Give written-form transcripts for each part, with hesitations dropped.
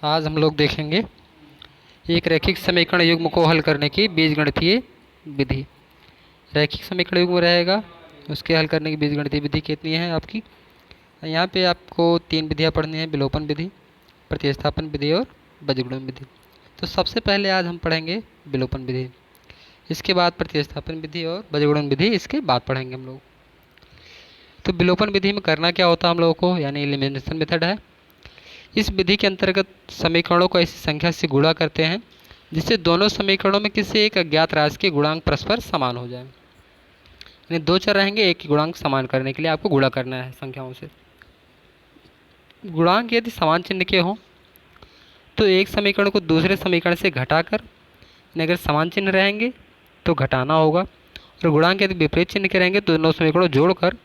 आज हम लोग देखेंगे एक रैखिक समीकरण युग्म को हल करने की बीजगणितीय विधि। रैखिक समीकरण युग्म रहेगा, उसके हल करने की बीजगणितीय विधि कितनी है आपकी। यहाँ पे आपको 3 विधियाँ पढ़नी है, विलोपन विधि, प्रतिस्थापन विधि और बीजगणन विधि। तो सबसे पहले आज हम पढ़ेंगे विलोपन विधि, इसके बाद प्रतिस्थापन विधि और बीजगणन विधि इसके बाद पढ़ेंगे हम लोग। तो विलोपन विधि में करना क्या होता है हम लोगों को, यानी एलिमिनेशन मेथड है। इस विधि के अंतर्गत समीकरणों को ऐसी संख्या से गुणा करते हैं जिससे दोनों समीकरणों में किसी एक अज्ञात राशि के गुणांक परस्पर समान हो जाए। यानी दो चर रहेंगे, एक ही गुणांक समान करने के लिए आपको गुणा करना है संख्याओं से। गुणांक यदि समान चिन्ह के हों तो एक समीकरण को दूसरे समीकरण से घटाकर, अगर समान चिन्ह रहेंगे तो घटाना होगा, और गुणांक यदि विपरीत चिन्ह के रहेंगे तो दोनों समीकरणों जोड़कर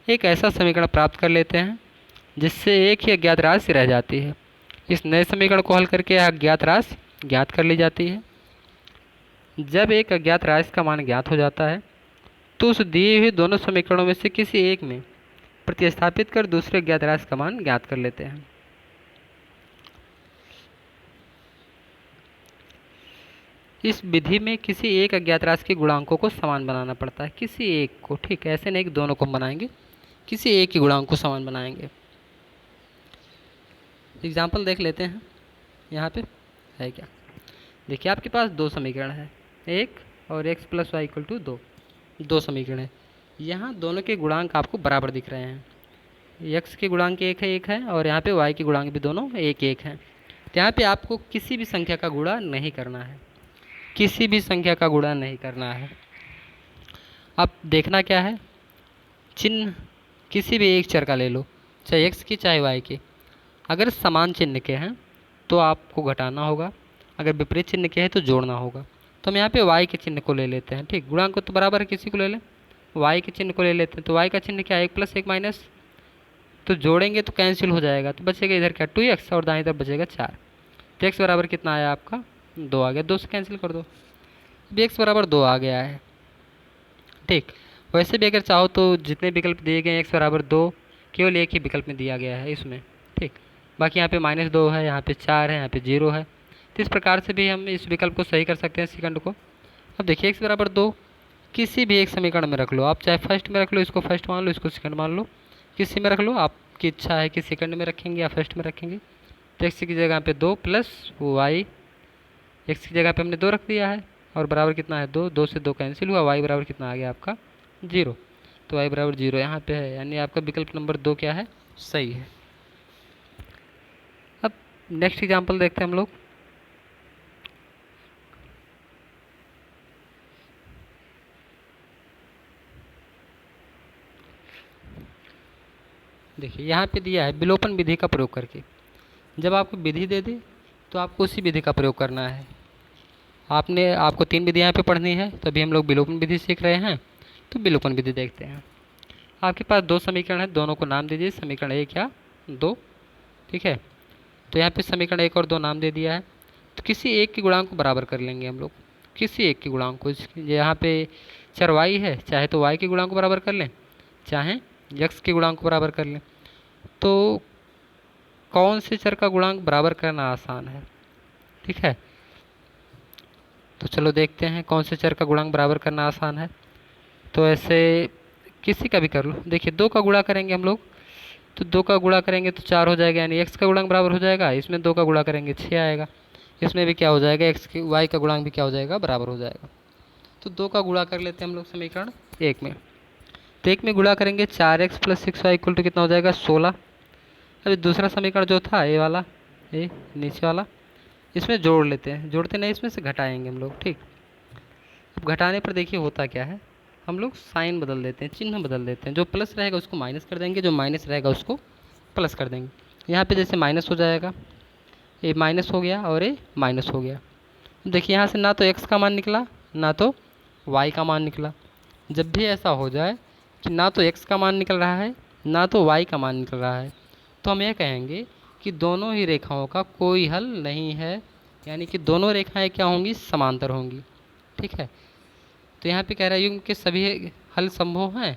एक ऐसा समीकरण प्राप्त कर लेते हैं जिससे एक ही अज्ञात राशि रह जाती है। इस नए समीकरण को हल करके यह अज्ञात राशि ज्ञात कर ली जाती है। जब एक अज्ञात राशि का मान ज्ञात हो जाता है तो उस दिए हुए दोनों समीकरणों में से किसी एक में प्रतिस्थापित कर दूसरे अज्ञात राशि का मान ज्ञात कर लेते हैं। इस विधि में किसी एक अज्ञात राशि के गुणांकों को समान बनाना पड़ता है, किसी एक को, ठीक है, ऐसे नहीं कि दोनों को बनाएंगे, किसी एक के गुणांक को समान बनाएंगे। एग्जाम्पल देख लेते हैं। यहाँ पे है क्या, देखिए आपके पास दो समीकरण है, एक और x plus Y equal to दो समीकरण है। यहाँ दोनों के गुणांक आपको बराबर दिख रहे हैं, x के गुणांक एक है और यहाँ पे y के गुणांक भी दोनों एक हैं। तो यहाँ पे आपको किसी भी संख्या का गुणा नहीं करना है, किसी भी संख्या का गुणा नहीं करना है। अब देखना क्या है, चिन्ह किसी भी एक चर का ले लो, चाहे x की चाहे y की। अगर समान चिन्ह के हैं तो आपको घटाना होगा, अगर विपरीत चिन्ह के हैं तो जोड़ना होगा। तो हम यहाँ पे y के चिन्ह को ले लेते हैं, ठीक, गुणांक को तो बराबर है, किसी को ले लें, y के चिन्ह को ले लेते हैं। तो y का चिन्ह क्या है, 1 प्लस 1 माइनस, तो जोड़ेंगे तो कैंसिल हो जाएगा, तो बचेगा इधर क्या 2x और दाएं तरफ बचेगा 4। तो x बराबर कितना आया आपका 2 आ गया, 2 से कैंसिल कर दो, अब x बराबर 2 आ गया है। ठीक, वैसे भी अगर चाहो तो जितने विकल्प दिए गए हैं x बराबर 2 केवल एक ही विकल्प में दिया गया है इसमें, ठीक, बाकी यहाँ पे -2 है, यहाँ पे 4 है, यहाँ पे 0 है। तो इस प्रकार से भी हम इस विकल्प को सही कर सकते हैं सेकंड को। अब देखिए x बराबर 2 किसी भी एक समीकरण में रख लो, आप चाहे फर्स्ट में रख लो, इसको फर्स्ट मान लो, इसको सेकंड मान लो, किसी में रख लो, आपकी इच्छा है कि सेकंड में रखेंगे या फर्स्ट में रखेंगे। तो x की जगह पे 2 प्लस y, x की जगह पे हमने 2 रख दिया है और बराबर कितना है 2, 2 से 2 कैंसिल हुआ, y बराबर कितना आ गया आपका 0। तो y बराबर 0 यहाँ पे है, यानी आपका विकल्प नंबर 2 क्या है, सही है। अब नेक्स्ट एग्जाम्पल देखते हैं हम लोग। देखिए यहाँ पे दिया है विलोपन विधि का प्रयोग करके। जब आपको विधि दे दे तो आपको उसी विधि का प्रयोग करना है। आपको 3 विधि यहाँ पे पढ़नी है, तो अभी हम लोग विलोपन विधि सीख रहे हैं। तो विलोपन विधि देखते हैं। आपके पास दो समीकरण है, दोनों को नाम दीजिए, समीकरण 1 या 2, ठीक है। तो यहाँ पे समीकरण 1 और 2 नाम दे दिया है, तो किसी एक के गुणांक को बराबर कर लेंगे हम लोग, किसी एक के गुणांक को। यहाँ पे चर y है, चाहे तो y के गुणांक को बराबर कर लें, चाहे x के गुणांक को बराबर कर लें। तो कौन से चर का गुणांक बराबर करना आसान है, ठीक है। तो चलो देखते हैं कौन से चर का गुणांक बराबर करना आसान है। तो ऐसे किसी का भी कर लो। देखिए 2 का गुणा करेंगे हम लोग, तो 2 का गुणा करेंगे तो 4 हो जाएगा, यानी x का गुणांक बराबर हो जाएगा, इसमें 2 का गुणा करेंगे 6 आएगा, इसमें भी क्या हो जाएगा, y का गुणांक भी क्या हो जाएगा, बराबर हो जाएगा। तो 2 का गुणा कर लेते हैं हम लोग समीकरण 1 में। तो 1 में गुणा करेंगे 4x plus 6y equal to कितना हो जाएगा 16। अभी दूसरा समीकरण जो था ए वाला, ए नीचे वाला, इसमें जोड़ लेते हैं, जोड़ते नहीं इसमें से घटाएंगे हम लोग, ठीक। अब घटाने पर देखिए होता क्या है, हम लोग साइन बदल देते हैं, चिन्ह बदल देते हैं। जो प्लस रहेगा उसको माइनस कर देंगे, जो माइनस रहेगा उसको प्लस कर देंगे। यहाँ पे जैसे माइनस हो जाएगा, ए माइनस हो गया और ए माइनस हो गया। देखिए यहाँ से ना तो x का मान निकला ना तो y का मान निकला। जब भी ऐसा हो जाए कि ना तो x का मान निकल रहा है ना तो y का मान निकल रहा है, तो हम यह कहेंगे कि दोनों ही रेखाओं का कोई हल नहीं है, यानी कि दोनों रेखाएं क्या होंगी, समांतर होंगी, ठीक है। तो यहाँ पे कह रहा है युग्म के सभी हल संभव हैं,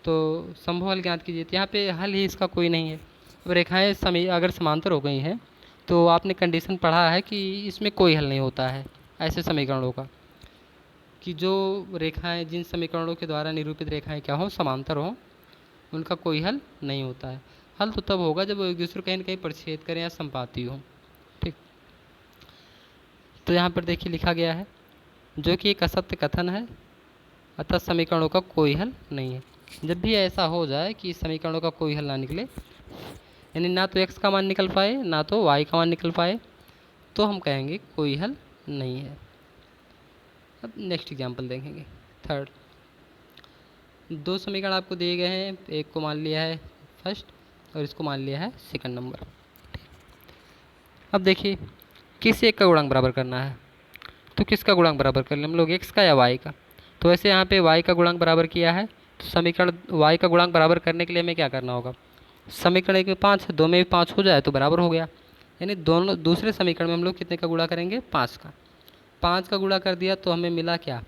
तो संभव हल ज्ञात कीजिए। तो यहाँ पे हल ही इसका कोई नहीं है। अब रेखाएं अगर समांतर हो गई हैं तो आपने कंडीशन पढ़ा है कि इसमें कोई हल नहीं होता है ऐसे समीकरणों का, कि जो रेखाएं जिन समीकरणों के द्वारा निरूपित रेखाएं क्या हों, समांतर हों, उनका कोई हल नहीं होता है। हल तो तब होगा जब वो एक दूसरे को कहीं न कहीं परिच्छेद करें या संपाती हों। ठीक, तो यहाँ पर देखिए लिखा गया है जो कि एक असत्य कथन है, अतः समीकरणों का कोई हल नहीं है। जब भी ऐसा हो जाए कि समीकरणों का कोई हल ना निकले, यानी ना तो x का मान निकल पाए ना तो y का मान निकल पाए, तो हम कहेंगे कोई हल नहीं है। अब नेक्स्ट एग्जाम्पल देखेंगे। थर्ड, दो समीकरण आपको दिए गए हैं, एक को मान लिया है फर्स्ट और इसको मान लिया है सेकंड नंबर। अब देखिए किस एक का गुणांक बराबर करना है, तो किसका गुणांक बराबर कर लें हम लोग, x का या y का। तो वैसे यहाँ पे y का गुणांक बराबर किया है, तो समीकरण y का गुणांक बराबर करने के लिए हमें क्या करना होगा, समीकरण एक में 5 है, दो में भी 5 हो जाए तो बराबर हो गया। यानी दोनों दूसरे समीकरण में हम लोग कितने का गुणा करेंगे, 5 का। 5 का गुणा कर दिया तो हमें मिला क्या,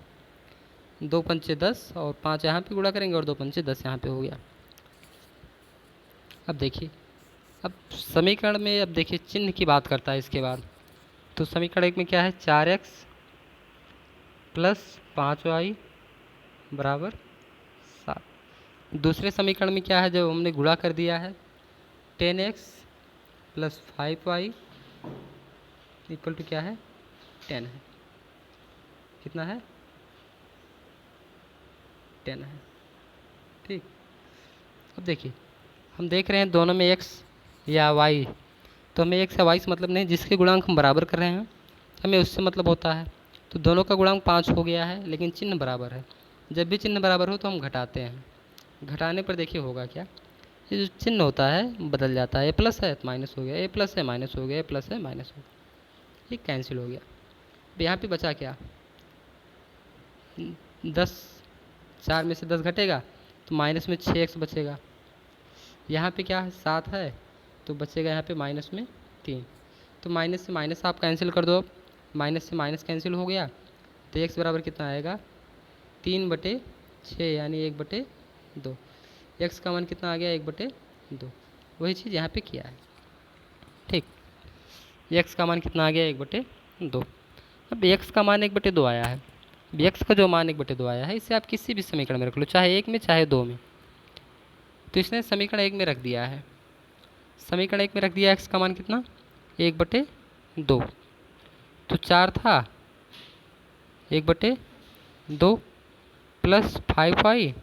2 पंचे 10 और 5 यहाँ पे गुणा करेंगे और 2 पंचे 10 यहाँ पे हो गया। अब देखिए, अब समीकरण में अब देखिए चिन्ह की बात करता है इसके बाद। तो समीकरण एक में क्या है, 4x प्लस 5y बराबर 7। दूसरे समीकरण में क्या है, जब हमने गुणा कर दिया है, 10x plus 5y equal to क्या है, 10 है। कितना है, 10 है। ठीक, अब देखिए हम देख रहे हैं दोनों में x या y, तो हमें x या y से मतलब नहीं, जिसके गुणांक हम बराबर कर रहे हैं हमें उससे मतलब होता है। तो दोनों का गुणांक 5 हो गया है, लेकिन चिन्ह बराबर है। जब भी चिन्ह बराबर हो तो हम घटाते हैं, घटाने पर देखिए होगा क्या, ये जो चिन्ह होता है बदल जाता है, ए प्लस है तो माइनस हो गया, ए प्लस है माइनस हो गया, ए प्लस है माइनस हो गया, ये कैंसिल हो गया। अब यहाँ पे बचा क्या, 10, 4 में से 10 घटेगा तो माइनस में 6x बचेगा। यहाँ पे क्या है, 7 है तो बचेगा यहाँ पे माइनस में 3। तो माइनस से माइनस आप कैंसिल कर दो, अब माइनस से माइनस कैंसिल हो गया तो x बराबर कितना आएगा, 3/6 यानी 1/2। x का मान कितना आ गया, 1/2। वही चीज़ यहाँ पे किया है। ठीक, x का मान कितना आ गया, 1/2। अब x का मान 1/2 आया है, x का जो मान 1/2 आया है इसे आप किसी भी समीकरण में रख लो, चाहे 1 में चाहे 2 में। तो इसने समीकरण 1 में रख दिया है, समीकरण 1 में रख दिया, x का मान कितना, 1/2। तो 4 था, 1/2 प्लस 5y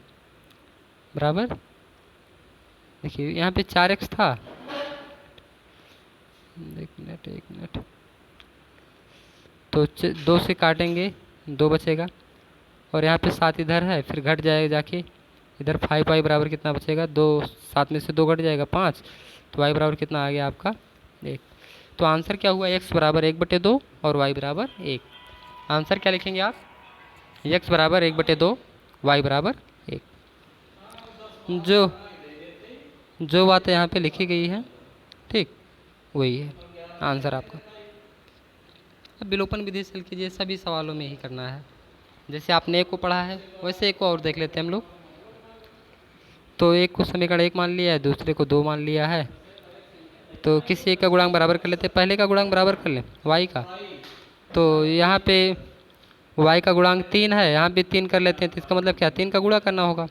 बराबर, देखिए यहाँ पे 4x था, एक मिनट, तो 2 से काटेंगे 2 बचेगा, और यहाँ पे 7 इधर है, फिर घट जाएगा जाके इधर 5y बराबर कितना बचेगा, 2, 7 में से 2 घट जाएगा 5, तो y बराबर कितना आ गया आपका 1। तो आंसर क्या हुआ, x बराबर 1/2 और y बराबर 1। आंसर क्या लिखेंगे आप, x बराबर 1/2, y बराबर 1। जो बातें यहाँ पे लिखी गई हैं, ठीक, वही है आंसर आपका। अब विलोपन विधि से हल कीजिए, सभी सवालों में ही करना है। जैसे आपने एक को पढ़ा है वैसे एक को और देख लेते हैं हम लोग। तो एक को समीकरण 1 मान लिया है, दूसरे को 2 मान लिया है, तो किसी एक का गुणांक बराबर कर लेते हैं। पहले का गुणांक बराबर कर लें, y का। तो यहाँ पे y का गुणांक 3 है, यहाँ भी 3 कर लेते हैं, तो इसका मतलब क्या, 3 का गुणा करना होगा।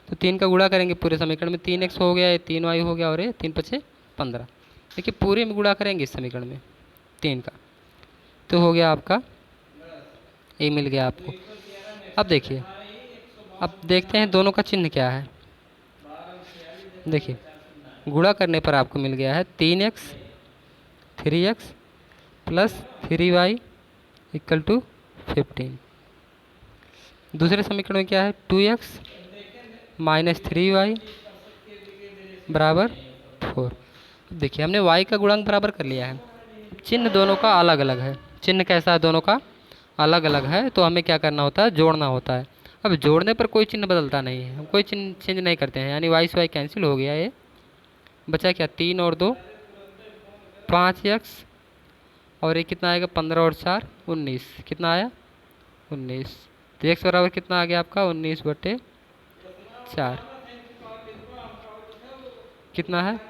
तो 3 का गुणा करेंगे पूरे समीकरण में, 3x हो गया, ये 3y हो गया और ये 3 5 15। देखिए पूरे में गुणा करेंगे इस समीकरण में 3 का, तो हो गया आपका, ये मिल गया आपको। अब देखिए, अब देखते हैं दोनों का चिन्ह क्या है। देखिए गुणा करने पर आपको मिल गया है 3x 3x plus 3y equal to 15। दूसरे समीकरण में क्या है, 2x माइनस 3y बराबर 4। देखिए हमने y का गुणांक बराबर कर लिया है, चिन्ह दोनों का अलग अलग है। चिन्ह कैसा है, दोनों का अलग अलग है, तो हमें क्या करना होता है, जोड़ना होता है। अब जोड़ने पर कोई चिन्ह बदलता नहीं है, हम कोई चिन्ह चेंज नहीं करते हैं, यानी y से y कैंसिल हो गया, ये बचा क्या, 3 और 2 5x, और ये कितना आएगा, 15 और 4 19, कितना आया 19। तो x बराबर कितना आ गया आपका, 19/4। कितना है,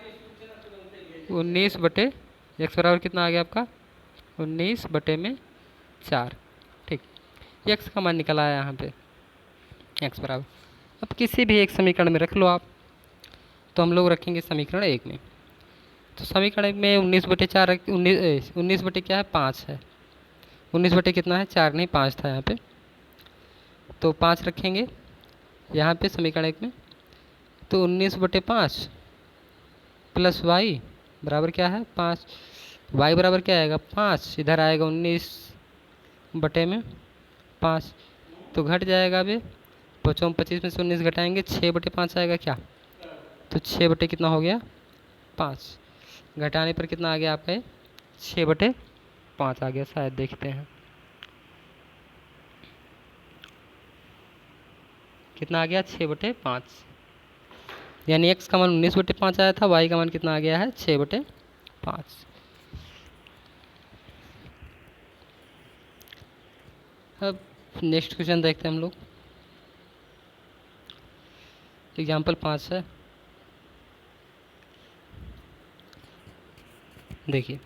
19/, एक्स बराबर कितना आ गया आपका 19/4। ठीक, एक्स का मान निकल आया यहाँ पे एक्स बराबर। अब किसी भी एक समीकरण में रख लो आप, तो हम लोग रखेंगे समीकरण 1 में। तो समीकरण 1 में 19/4 19 बटे क्या है 5 है। 19 बटे कितना है 4 नहीं 5 था यहाँ पे, तो 5 रखेंगे यहाँ पे समीकरण 1 में। तो 19/5 प्लस वाई बराबर क्या है 5। वाई बराबर क्या आएगा 5, इधर आएगा 19/5, तो घट जाएगा। अभी 25 में से 19 घटाएंगे 6/5 आएगा क्या, तो 6 बटे कितना हो गया 5। घटाने पर कितना आ गया आपका 6/5 आ गया, शायद देखते हैं कितना आ गया 6/5। यानी x का मान 19/5 आया था, y का मान कितना आ गया है 6/5। अब नेक्स्ट क्वेश्चन देखते हैं हम लोग। एग्जाम्पल 5 है, देखिए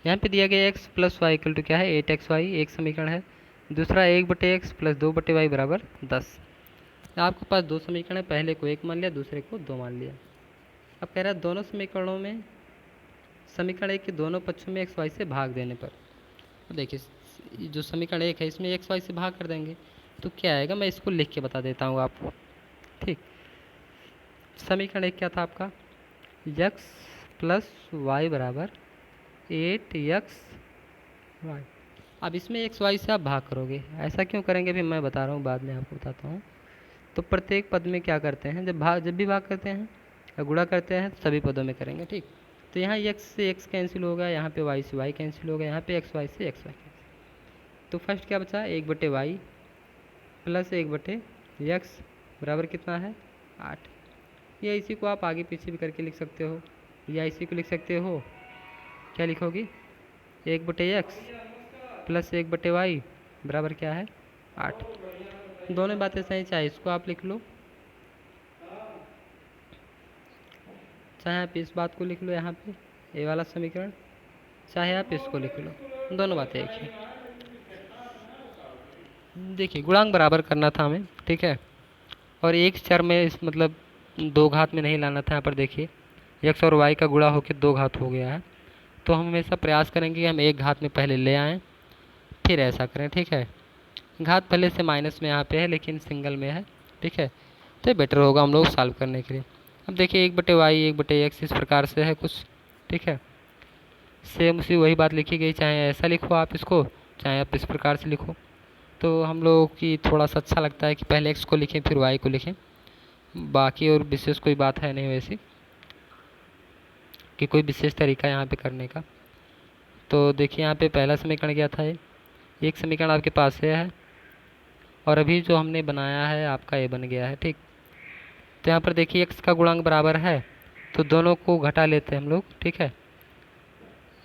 यहाँ पे दिया गया x plus Y equal to क्या है 8xy, एक समीकरण है। दूसरा 1/x प्लस 2/y बराबर 10। आपके पास दो समीकरण है, पहले को 1 मान लिया, दूसरे को 2 मान लिया। अब कह रहा है दोनों समीकरणों में समीकरण 1 के दोनों पक्षों में x y से भाग देने पर। तो देखिए जो समीकरण 1 है इसमें x y से भाग कर देंगे तो क्या आएगा, मैं इसको लिख के बता देता हूँ आपको। ठीक, समीकरण 1 क्या था आपका x प्लस वाई बराबर 8xy। अब इसमें एक्स वाई से आप भाग करोगे, ऐसा क्यों करेंगे अभी मैं बता रहा हूँ, बाद में आपको बताता हूँ। तो प्रत्येक पद में क्या करते हैं, जब भी भाग करते हैं या गुणा करते हैं सभी पदों में करेंगे। ठीक, तो यहाँ x से x कैंसिल होगा, यहाँ पे y से y कैंसिल होगा, यहाँ पे xy से xy कैंसिल। तो फर्स्ट क्या बचा 1/y प्लस 1/x बराबर कितना है 8। या इसी को आप आगे पीछे भी करके लिख सकते हो, या इसी को लिख सकते हो, क्या लिखोगे 1/x प्लस 1/y बराबर क्या है 8। दोनों बातें सही, चाहे इसको आप लिख लो, चाहे आप इस बात को लिख लो यहाँ पे ये वाला समीकरण, चाहे आप इसको लिख लो, दोनों बातें एक ही। देखिए गुणांक बराबर करना था हमें, ठीक है, और एक चर में इस मतलब 2 घात में नहीं लाना था। यहाँ पर देखिए x और y का गुणा होकर 2 घात हो गया है, तो हम हमेशा प्रयास करेंगे कि हम 1 घात में पहले ले आएँ फिर ऐसा करें। ठीक है, घात पहले से माइनस में यहाँ पे है लेकिन सिंगल में है, ठीक है, तो बेटर होगा हम लोग सॉल्व करने के लिए। अब देखिए 1/y 1/x इस प्रकार से है कुछ, ठीक है, सेम उसी वही बात लिखी गई, चाहे ऐसा लिखो आप इसको, चाहे आप इस प्रकार से लिखो। तो हम लोगों की थोड़ा सा अच्छा लगता है कि पहले x को लिखें फिर y को लिखें, बाकी और विशेष कोई बात है नहीं वैसी कि कोई विशेष तरीका यहाँ पे करने का। तो देखिए यहाँ पे पहला समीकरण क्या था, एक समीकरण आपके पास है और अभी जो हमने बनाया है आपका ये बन गया है। ठीक, तो यहाँ पर देखिए x का गुणांक बराबर है तो दोनों को घटा लेते हैं हम लोग। ठीक है,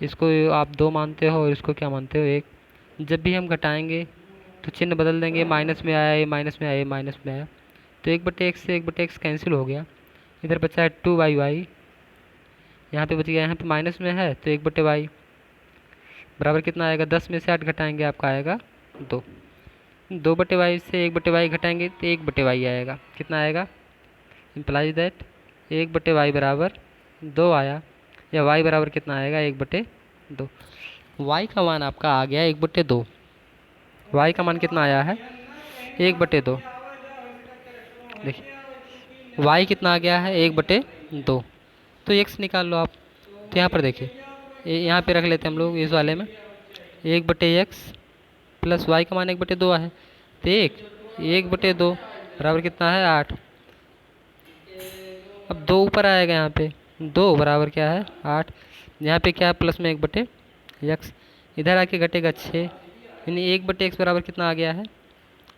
इसको आप 2 मानते हो और इसको क्या मानते हो 1। जब भी हम घटाएंगे तो चिन्ह बदल देंगे, माइनस में आया ये माइनस में आया ये माइनस में आया, तो 1/x से 1/x कैंसिल हो गया, इधर बचा है 2y, यहाँ पे बच गया, यहाँ पे माइनस में है तो 1/y बराबर कितना आएगा 10 में से 8 घटाएंगे आपका आएगा 2। 2/y से 1/y घटाएंगे तो 1/y आएगा, कितना आएगा, इम्प्लाइज दैट 1/y बराबर 2 आया, या y बराबर कितना आएगा 1/2। y का मान आपका आ गया 1/2, y का मान कितना आया है 1/2। देखिए y कितना आ गया है 1/2, तो x निकाल लो आप। तो यहाँ पर देखिए यहाँ पे रख लेते हैं हम लोग इस वाले में 1/x प्लस y का मान 1/2 है, तो 1/2 बराबर कितना है 8। अब 2 ऊपर आएगा, यहाँ पे 2 बराबर क्या है 8, यहाँ पे क्या है प्लस में 1/x, इधर आके घटेगा 6, यानी 1/x बराबर कितना आ गया है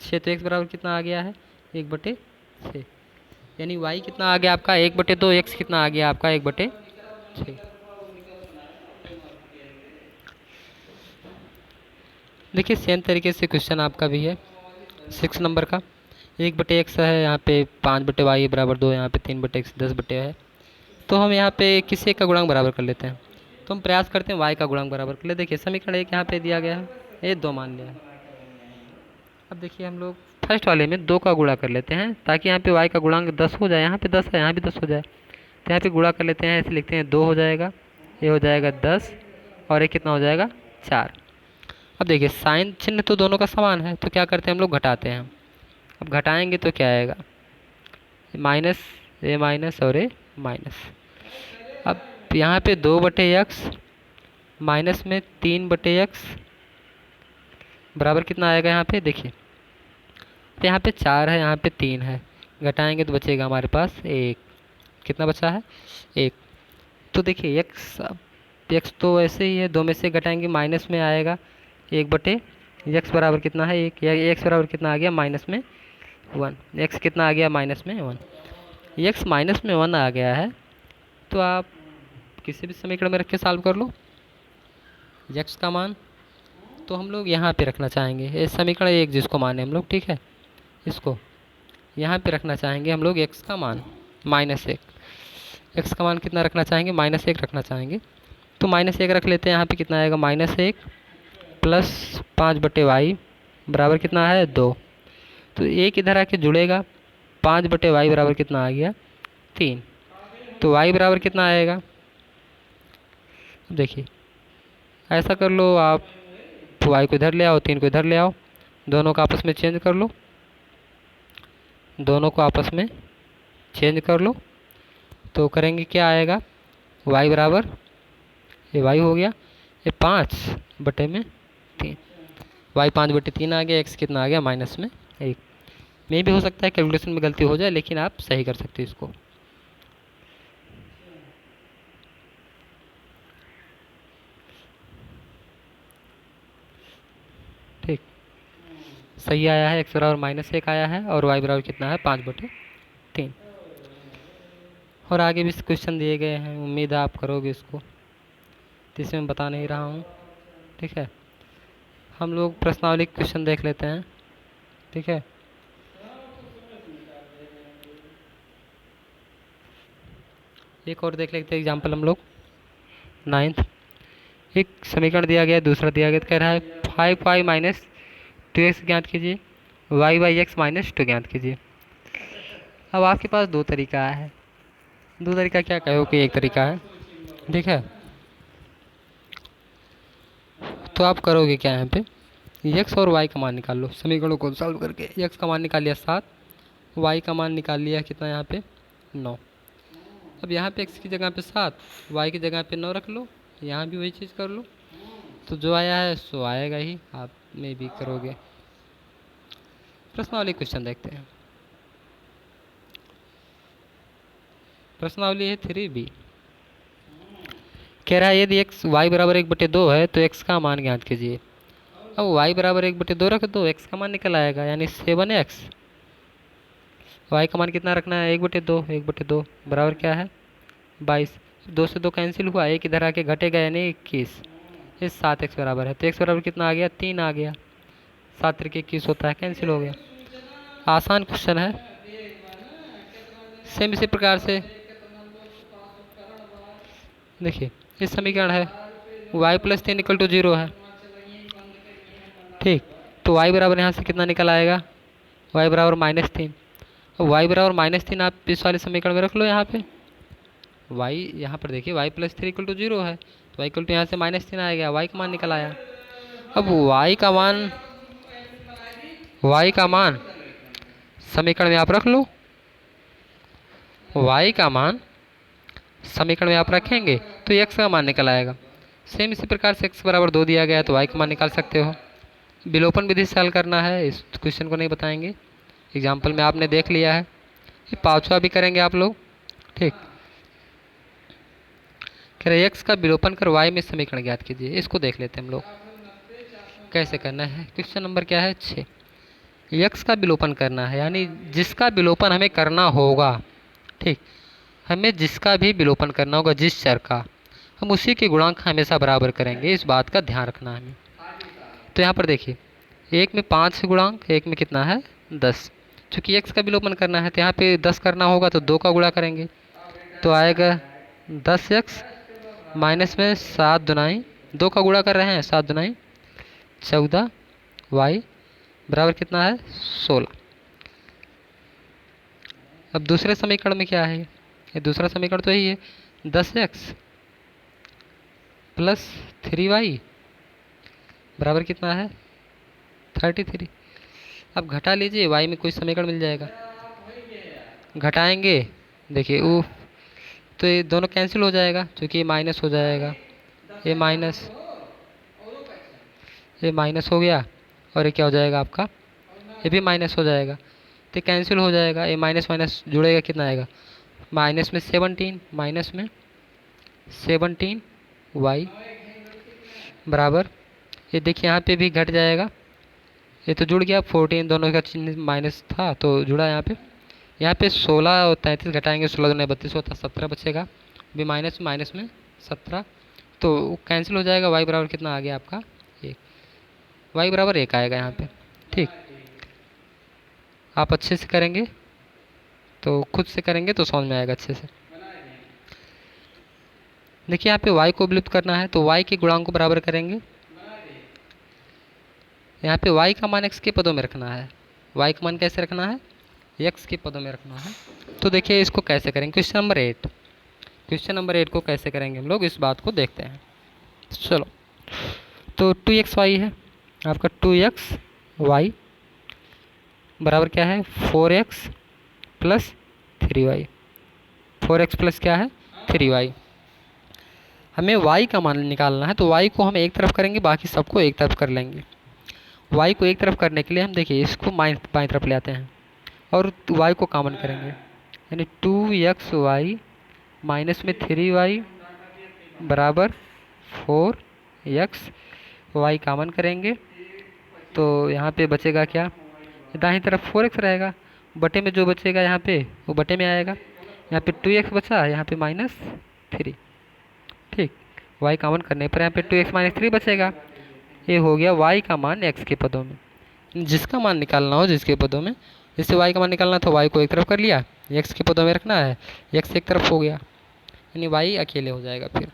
6, तो x बराबर कितना आ गया है 1/6, यानी y कितना आ गया आपका 1/2, x कितना आ गया आपका 1/6। देखिए सेम तरीके से क्वेश्चन आपका भी है 6 नंबर का, 1/x है, यहाँ पे 5/y बराबर 2, यहाँ पे 3/x 10 है। तो हम यहाँ पे किसी एक का गुणांक बराबर कर लेते हैं, तो हम प्रयास करते हैं y का गुणांक बराबर कर ले। देखिए समीकरण 1 यहाँ पे दिया गया है, ये 2 मान लिया है। अब देखिए हम लोग फर्स्ट वाले में 2 का गुणा कर लेते हैं ताकि यहाँ पे y का गुणांक 10 हो जाए। यहाँ पे 10 है, यहाँ भी 10 हो जाए, तो यहाँ पे गुणा कर लेते हैं। ऐसे लिखते हैं 2 हो जाएगा, ये हो जाएगा 10 और ये कितना हो जाएगा 4। अब देखिए साइन चिन्ह तो दोनों का समान है, तो क्या करते हैं हम लोग घटाते हैं। अब घटाएंगे तो क्या आएगा, माइनस, ए माइनस और ए माइनस। अब यहाँ पे 2/x माइनस में 3/x बराबर कितना आएगा। यहाँ पे देखिए, तो यहाँ पे 4 है, यहाँ पे 3 है, घटाएंगे तो बचेगा हमारे पास 1। कितना बचा है 1। तो देखिए x तो ऐसे ही है, 2 में से घटाएंगे माइनस में आएगा 1/x बराबर कितना है 1, या x बराबर कितना आ गया माइनस में 1। x कितना आ गया माइनस में 1, x माइनस में 1 आ गया है। तो आप किसी भी समीकरण में रख के सॉल्व कर लो x का मान। तो हम लोग यहाँ पे रखना चाहेंगे, ये समीकरण 1 जिसको माने हम लोग, ठीक है, इसको यहाँ पे रखना चाहेंगे हम लोग x का मान -1। x का मान कितना रखना चाहेंगे, -1 रखना चाहेंगे। तो -1 रख लेते हैं। यहाँ पे कितना आएगा -1 प्लस 5/y बराबर कितना है 2। तो 1 इधर आके जुड़ेगा, 5/y बराबर कितना आ गया 3। तो y बराबर कितना आएगा, देखिए ऐसा कर लो आप, y को इधर ले आओ, 3 को इधर ले आओ, दोनों को आपस में चेंज कर लो, दोनों को आपस में चेंज कर लो। तो करेंगे क्या आएगा, y बराबर, ये y हो गया, ये 5/3, y 5/3 आ गया, x कितना आ गया -1। में भी हो सकता है कैलकुलेशन में गलती हो जाए, लेकिन आप सही कर सकते हो इसको। ठीक, सही आया है, x बराबर -1 आया है और y बराबर कितना है 5/3। और आगे भी क्वेश्चन दिए गए हैं, उम्मीद है आप करोगे इसको, तो इसमें मैं बता नहीं रहा हूँ। ठीक है, हम लोग प्रश्नावली क्वेश्चन देख लेते हैं। ठीक है, एक और देख लेते हैं एग्जाम्पल हम लोग 9th। एक समीकरण दिया गया है, दूसरा दिया गया, तो कह रहा है 5y - 2x ज्ञात कीजिए, y/x - 2 ज्ञात कीजिए। अब आपके पास 2 तरीका है, 2 तरीका क्या कहो कि एक तरीका है। ठीक है, तो आप करोगे क्या, यहाँ पे x और y का मान निकाल लो समीकरणों को सॉल्व करके। x का मान निकाल लिया 7, y का मान निकाल लिया कितना यहाँ पे 9। अब यहाँ पे x की जगह पे 7, y की जगह पे 9 रख लो, यहाँ भी वही चीज़ कर लो, तो जो आया है सो आएगा ही, आप में भी करोगे। प्रश्नावली क्वेश्चन देखते हैं। प्रश्नावली है 3b, कह रहा है यदि x y बराबर 1/2 है तो x का मान ज्ञात कीजिए। अब y बराबर 1/2 रख दो, x का मान निकल आएगा, यानी 7x। y का मान कितना रखना है 1/2, 1/2 बराबर क्या है 22। 2 से 2 कैंसिल हुआ, 1 इधर आके घटेगा यानी 21। ये 7x बराबर है, तो x बराबर कितना आ गया 3 आ गया, 7 3 21 होता है, कैंसिल हो गया। आसान क्वेश्चन है। सेम इसी प्रकार से देखिए, इस समीकरण है y + 3 = 0 है। ठीक, तो y बराबर यहाँ से कितना निकल आएगा, y बराबर -3। और y बराबर -3 आप इस वाले समीकरण में रख लो। यहाँ पे y, यहाँ पर देखिए y + 3 = 0 है, तो y = यहाँ से -3 आ गया, y का मान निकल आया। अब y का मान समीकरण में आप रख लो, y का मान समीकरण में आप रखेंगे तो x का मान निकल आएगा। सेम इसी प्रकार से x बराबर 2 दिया गया है, तो y का मान निकाल सकते हो। विलोपन विधि से हल करना है, इस क्वेश्चन को नहीं बताएंगे, एग्जाम्पल में आपने देख लिया है। ये पाँचवा भी करेंगे आप लोग। ठीक, कह रहे x का विलोपन कर y में समीकरण ज्ञात कीजिए। इसको देख लेते हैं हम लोग कैसे करना है। क्वेश्चन नंबर क्या है 6। x का विलोपन करना है, यानी जिसका विलोपन हमें करना होगा। ठीक, हमें जिसका भी विलोपन करना होगा, जिस चर का, हम उसी के गुणांक हमेशा बराबर करेंगे, इस बात का ध्यान रखना है हमें। तो यहाँ पर देखिए, एक में 5 गुणांक, एक में कितना है 10। चूँकि x का विलोपन करना है तो यहाँ पे 10 करना होगा, तो 2 का गुणा करेंगे तो आएगा 10x माइनस में 7 दुनाई 2 का गुणा कर रहे हैं, 7 दुनाई 14 वाई बराबर कितना है 16। अब दूसरे समीकरण में क्या है, ये दूसरा समीकरण तो यही है 10x प्लस 3y बराबर कितना है 33। अब घटा लीजिए, y में कोई समीकरण मिल जाएगा, घटाएंगे देखिए वो तो ये दोनों कैंसिल हो जाएगा, क्योंकि ये माइनस हो जाएगा, ये माइनस हो गया, और ये क्या हो जाएगा आपका, ये भी माइनस हो जाएगा, तो कैंसिल हो जाएगा, ये माइनस माइनस जुड़ेगा कितना आएगा, माइनस में 17 वाई बराबर, ये देखिए यहाँ पे भी घट जाएगा, ये तो जुड़ गया 14, दोनों का चिन्ह माइनस था तो जुड़ा यहाँ पे 16 और 33 घटाएंगे, 16 दूनी 32 होता, 17 बचेगा, भी माइनस में 17, तो कैंसिल हो जाएगा, y बराबर कितना आ गया आपका 1, y बराबर 1 आएगा यहाँ पे। ठीक, आप अच्छे से करेंगे तो खुद से करेंगे तो समझ में आएगा अच्छे से। देखिए यहाँ पे y को विलुप्त करना है तो y के गुणांक को बराबर करेंगे, यहाँ पे y का मान x के पदों में रखना है, y का मान कैसे रखना है x के पदों में रखना है। तो देखिए इसको कैसे करेंगे, क्वेश्चन नंबर 8 को कैसे करेंगे हम लोग, इस बात को देखते हैं। चलो, तो 2xy है आपका, 2xy बराबर क्या है 4x plus 3y, 4x plus क्या है 3y। हमें y का मान निकालना है तो y को हम एक तरफ करेंगे, बाकी सबको एक तरफ कर लेंगे। y को एक तरफ करने के लिए हम देखिए इसको बाईं तरफ ले आते हैं और y को कॉमन करेंगे, यानी 2xy माइनस में 3y बराबर 4x, y कॉमन करेंगे तो यहाँ पे बचेगा क्या, दाहिनी तरफ 4x रहेगा, बटे में जो बचेगा यहाँ पे वो बटे में आएगा, यहाँ पे 2x बचा, यहाँ पे -3। ठीक, y कॉमन करने पर यहाँ पे 2x - 3 बचेगा, ये हो गया y का मान x के पदों में। जिसका मान निकालना हो जिसके पदों में, जैसे y का मान निकालना था y को एक तरफ कर लिया, x के पदों में रखना है, x एक तरफ हो गया, यानी y अकेले हो जाएगा। फिर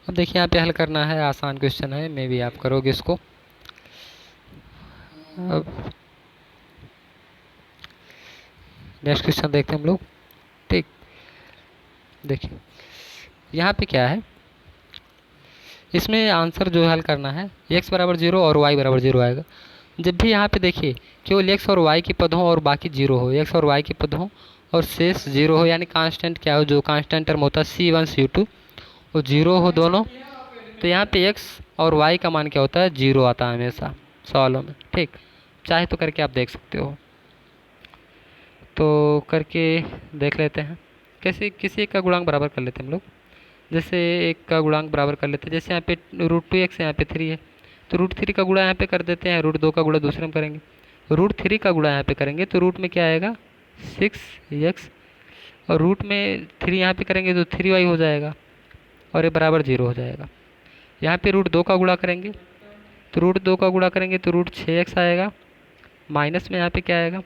अब देखिए यहाँ पे हल करना है, आसान क्वेश्चन है, मे भी आप करोगे इसको। अब नेक्स्ट क्वेश्चन देखते हैं हम लोग। ठीक, देखिए यहाँ पे क्या है, इसमें आंसर जो हल करना है x बराबर 0 और y बराबर 0 आएगा। जब भी यहाँ पे देखिए केवल x और y के पद हों और बाकी 0 हो, x और y के पद हों और शेष 0 हो, यानी कांस्टेंट क्या हो, जो कांस्टेंट टर्म होता है C1 C2 वो 0 हो दोनों, तो यहाँ पे x और y का मान क्या होता है 0 आता है हमेशा सवालों में। ठीक, चाहे तो करके आप देख सकते हो, तो करके देख लेते हैं कैसे, किसी एक का गुणांक बराबर कर लेते हैं हम लोग, जैसे एक का गुणांक बराबर कर लेते हैं, जैसे यहाँ पे √2x है, यहाँ पे 3 है, तो √3 का गुणा यहाँ पे कर देते हैं, √2 का गुणा दूसरे में करेंगे, √3 का गुणा यहाँ पे करेंगे तो रूट में क्या आएगा 6x, और रूट में 3 यहाँ पे करेंगे तो 3y हो जाएगा और ये बराबर 0 हो जाएगा। यहाँ पे √2 का गुणा करेंगे तो √2 का गुणा करेंगे तो √6x आएगा, माइनस में यहाँ पे क्या आएगा,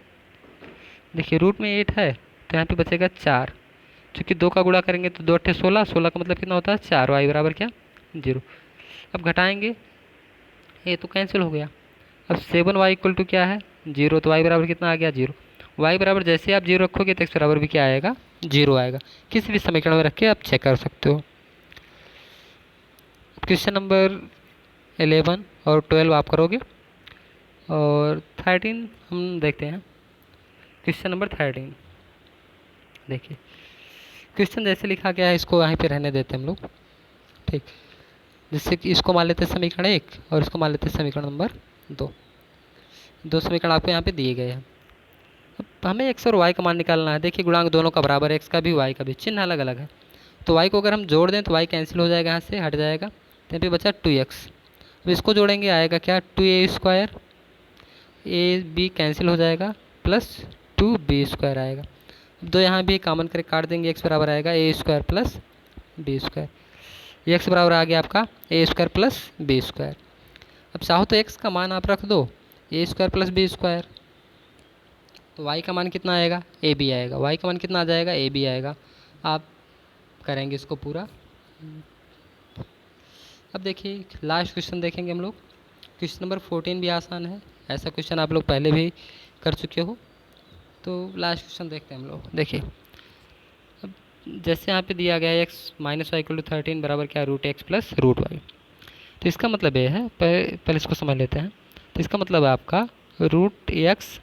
देखिए रूट में 8 है तो यहाँ पे बचेगा 4, चूँकि 2 का गुणा करेंगे तो 2 8 16, 16 का मतलब कितना होता है 4, y बराबर क्या 0। अब घटाएंगे, ये तो कैंसिल हो गया, अब 7y = क्या है 0, तो y बराबर कितना आ गया 0। y बराबर जैसे आप 0 रखोगे तो x बराबर भी क्या आएगा 0 आएगा, किसी भी समीकरण में रख के आप चेक कर सकते हो। क्वेश्चन नंबर 11 और 12 आप करोगे, और 13 हम देखते हैं। क्वेश्चन नंबर 13 देखिए, क्वेश्चन जैसे लिखा गया है इसको यहाँ पे रहने देते हैं हम लोग। ठीक, जिससे कि इसको मान लेते हैं समीकरण 1 और इसको मान लेते हैं समीकरण नंबर 2। दो समीकरण आपको यहाँ पे दिए गए हैं। अब हमें x और y का मान निकालना है। देखिए गुणांक दोनों का बराबर है, x का भी y का भी, चिन्ह अलग अलग है, तो y को अगर हम जोड़ दें तो y कैंसिल हो जाएगा, यहाँ से हट जाएगा, तो यहाँ पे बचा 2x। अब इसको जोड़ेंगे आएगा क्या 2a², ए बी कैंसिल हो जाएगा, प्लस 2b² आएगा। अब दो यहाँ भी कॉमन करके काट देंगे, x बराबर आएगा a² प्लस b², x बराबर आ गया आपका a² प्लस b²। अब चाहो तो x का मान आप रख दो a² प्लस b², तो y का मान कितना आएगा ab आएगा, y का मान कितना आ जाएगा ab आएगा। आप करेंगे इसको पूरा। अब देखिए लास्ट क्वेश्चन देखेंगे हम लोग। क्वेश्चन नंबर 14 भी आसान है, ऐसा क्वेश्चन आप लोग पहले भी कर चुके हो। तो लास्ट क्वेश्चन देखते हैं हम लोग। देखिए अब जैसे यहाँ पे दिया गया है X minus Y equal to 13 बराबर क्या, root X plus root Y. तो इसका मतलब ये है, पहले इसको समझ लेते हैं। तो इसका मतलब है आपका root X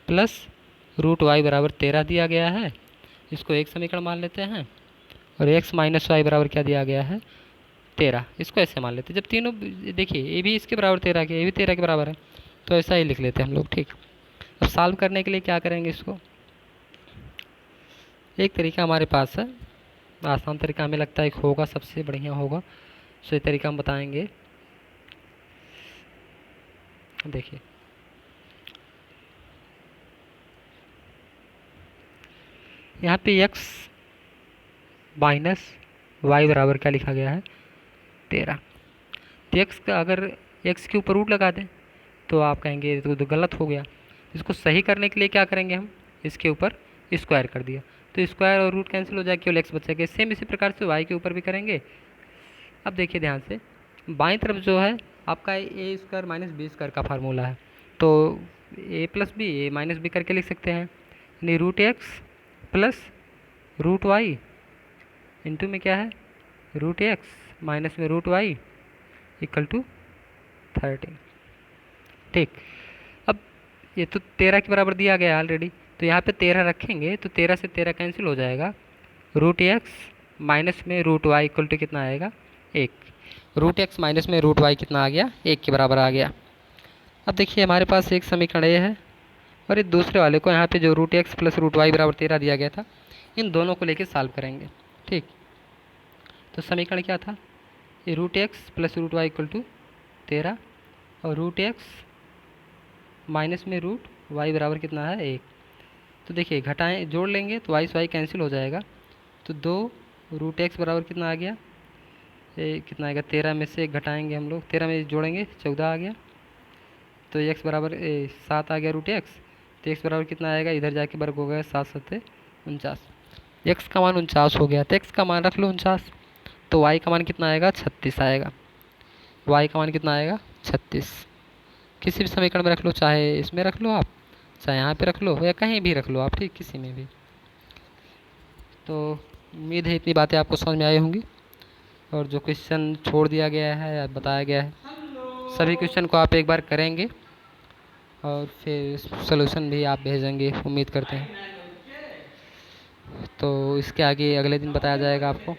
plus root Y बराबर 13 दिया गया है, इसको एक समीकरण मान लेते हैं। और एक्स माइनस वाई बराबर क्या दिया गया है, 13, इसको ऐसे मान लेते हैं। जब तीनों देखिए ये भी इसके बराबर 13 के, ये भी 13 के बराबर है, तो ऐसा ही लिख लेते हैं हम लोग। ठीक, अब सॉल्व करने के लिए क्या करेंगे, इसको एक तरीका हमारे पास है, आसान तरीका हमें लगता है एक होगा, सबसे बढ़िया होगा, सो ये तरीका हम बताएंगे। देखिए यहाँ पे x माइनस वाई बराबर क्या लिखा गया है, 13। तो x का अगर x के ऊपर रूट लगा दें तो आप कहेंगे तो गलत हो गया। इसको सही करने के लिए क्या करेंगे हम, इसके ऊपर स्क्वायर कर दिया, तो स्क्वायर और रूट कैंसिल हो जाएगा, केवल x बचेगा। सेम इसी प्रकार से y के ऊपर भी करेंगे। अब देखिए ध्यान से, बाईं तरफ जो है आपका A square minus B square का फार्मूला है, तो A plus B, A minus B करके लिख सकते हैं, यानी root X plus root Y into में क्या है, रूट एक्स माइनस में रूट वाई इक्वल टू 13। ठीक, अब ये तो 13 के बराबर दिया गया ऑलरेडी, तो यहाँ पे 13 रखेंगे तो 13 से 13 कैंसिल हो जाएगा। रूट एक्स माइनस में रूट वाई इक्वल टू कितना आएगा, 1। रूट एक्स माइनस में रूट वाई कितना आ गया, 1 के बराबर आ गया। अब देखिए हमारे पास एक समीकरण ये है, और इस दूसरे वाले को यहाँ पे जो root X plus root Y बराबर 13 दिया गया था, इन दोनों को लेके सॉल्व करेंगे। ठीक, तो समीकरण क्या था, ये root X plus root Y equal to 13 और रूट एक्स माइनस में रूट वाई बराबर कितना है, 1। तो देखिए घटाएं जोड़ लेंगे तो वाई से वाई कैंसिल हो जाएगा, तो 2 रूट एक्स बराबर कितना आ गया, कितना आएगा, 13 में से 1 घटाएंगे हम लोग, 13 में जोड़ेंगे 14 आ गया, तो एक्स बराबर 7 आ गया रूट एक्स, तो एक्स बराबर कितना आएगा, इधर जाके वर्ग हो गया 7 7 49, एक्स का मान 49 हो गया। तो एक्स का मान रख लो 49, तो वाई का मान कितना आएगा, 36 आएगा। वाई का मान कितना आएगा, 36। किसी भी समीकरण में रख लो, चाहे इसमें रख लो आप, चाहे यहाँ पे रख लो, या कहीं भी रख लो आप, ठीक, किसी में भी। तो उम्मीद है इतनी बातें आपको समझ में आई होंगी, और जो क्वेश्चन छोड़ दिया गया है या बताया गया है, सभी क्वेश्चन को आप एक बार करेंगे और फिर सॉल्यूशन भी आप भेजेंगे, उम्मीद करते हैं। तो इसके आगे अगले दिन बताया जाएगा आपको।